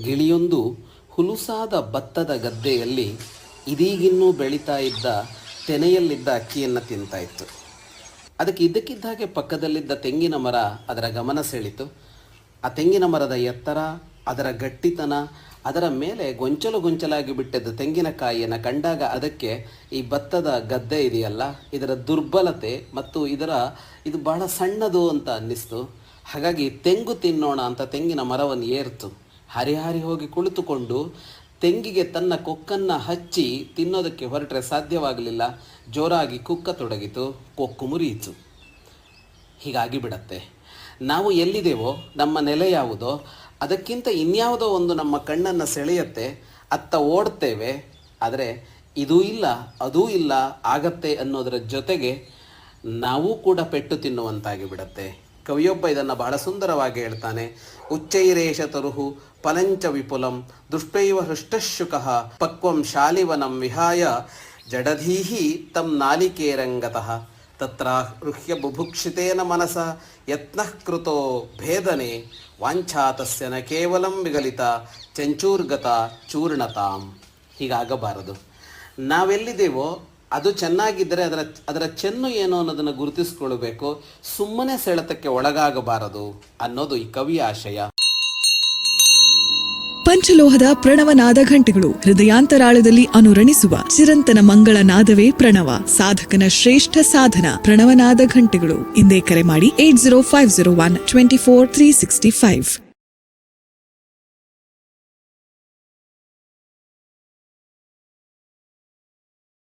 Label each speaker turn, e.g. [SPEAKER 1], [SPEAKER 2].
[SPEAKER 1] ಗಿಳಿಯೊಂದು ಹುಲುಸಾದ ಭತ್ತದ ಗದ್ದೆಯಲ್ಲಿ ಇದೀಗಿನ್ನೂ ಬೆಳೀತಾ ಇದ್ದ ತೆನೆಯಲ್ಲಿದ್ದ ಅಕ್ಕಿಯನ್ನು ತಿಂತಾ ಇತ್ತು. ಅದಕ್ಕೆ ಇದ್ದಕ್ಕಿದ್ದಾಗೆ ಪಕ್ಕದಲ್ಲಿದ್ದ ತೆಂಗಿನ ಮರ ಅದರ ಗಮನ ಸೆಳೀತು. ಆ ತೆಂಗಿನ ಮರದ ಎತ್ತರ, ಅದರ ಗಟ್ಟಿತನ, ಅದರ ಮೇಲೆ ಗೊಂಚಲು ಗೊಂಚಲಾಗಿ ಬಿಟ್ಟಿದ್ದ ತೆಂಗಿನಕಾಯಿಯನ್ನು ಕಂಡಾಗ ಅದಕ್ಕೆ ಈ ಭತ್ತದ ಗದ್ದೆ ಇದೆಯಲ್ಲ, ಇದರ ದುರ್ಬಲತೆ ಮತ್ತು ಇದು ಬಹಳ ಸಣ್ಣದು ಅಂತ ಅನ್ನಿಸ್ತು. ಹಾಗಾಗಿ ತೆಂಗು ತಿನ್ನೋಣ ಅಂತ ತೆಂಗಿನ ಮರವನ್ನು ಏರ್ತು. ಹರಿಹಾರಿ ಹೋಗಿ ಕುಳಿತುಕೊಂಡು ತೆಂಗಿಗೆ ತನ್ನ ಕೊಕ್ಕನ್ನು ಹಚ್ಚಿ ತಿನ್ನೋದಕ್ಕೆ ಹೊರಟ್ರೆ ಸಾಧ್ಯವಾಗಲಿಲ್ಲ. ಜೋರಾಗಿ ಕುಕ್ಕತೊಡಗಿತು, ಕೊಕ್ಕು ಮುರಿಯಿತು. ಹೀಗಾಗಿ ಬಿಡತ್ತೆ. ನಾವು ಎಲ್ಲಿದ್ದೇವೋ, ನಮ್ಮ ನೆಲೆ ಯಾವುದೋ, ಅದಕ್ಕಿಂತ ಇನ್ಯಾವುದೋ ಒಂದು ನಮ್ಮ ಕಣ್ಣನ್ನು ಸೆಳೆಯುತ್ತೆ. ಅತ್ತ ಓಡ್ತೇವೆ. ಆದರೆ ಇದೂ ಇಲ್ಲ, ಅದೂ ಇಲ್ಲ ಆಗತ್ತೆ ಅನ್ನೋದರ ಜೊತೆಗೆ ನಾವು ಕೂಡ ಪೆಟ್ಟು ತಿನ್ನುವಂತಾಗಿ ಬಿಡತ್ತೆ. ಕವಿಯೊಬ್ಬ ಇದನ್ನು ಬಹಳ ಸುಂದರವಾಗಿ ಹೇಳ್ತಾನೆ. ಉಚ್ಚೈರೇಶ ತರುಹು ಫಲಂಚ ವಿಪುಲಂ ದುಷ್ಟೈವ ಹೃಷ್ಟಶುಕಃ ಪಕ್ವಂ ಶಾಲಿವನಂ ವಿಹಾಯ ಜಡಧೀಹಿ ತಂ ನಾಲಿಕೇರಂಗತಃ ತತ್ರ ಗೃಹ್ಯ ಬುಭುಕ್ಷಿತೇನ ಮನಸ ಯತ್ನಃ ಕೃತೋ ಭೇದನೆ ವಾಂಛಾತಸ್ಯ ನ ಕೇವಲಂ ವಿಗಲಿತ ಚಂಚೂರ್ಗತ ಚೂರ್ಣತಾಂ. ಹೀಗಾಗಬಾರದು. ನಾವೆಲ್ಲಿದ್ದೇವೋ ಅದು ಚೆನ್ನಾಗಿದ್ದರೆ ಅದರ ಚೆನ್ನು ಏನು ಅನ್ನೋದನ್ನು ಗುರುತಿಸ್ಕೊಳ್ಬೇಕು. ಸುಮ್ಮನೆ ಸೆಳೆತಕ್ಕೆ ಒಳಗಾಗಬಾರದು ಅನ್ನೋದು ಈ ಕವಿಯ ಆಶಯ.
[SPEAKER 2] ಪಂಚಲೋಹದ ಪ್ರಣವನಾದ ಘಂಟೆಗಳು ಹೃದಯಾಂತರಾಳದಲ್ಲಿ ಅನುರಣಿಸುವ ಚಿರಂತನ ಮಂಗಳ ನಾದವೇ ಪ್ರಣವ. ಸಾಧಕನ ಶ್ರೇಷ್ಠ ಸಾಧನ ಪ್ರಣವನಾದ ಘಂಟೆಗಳು. ಇಂದೇ ಕರೆ ಮಾಡಿ 8050124365.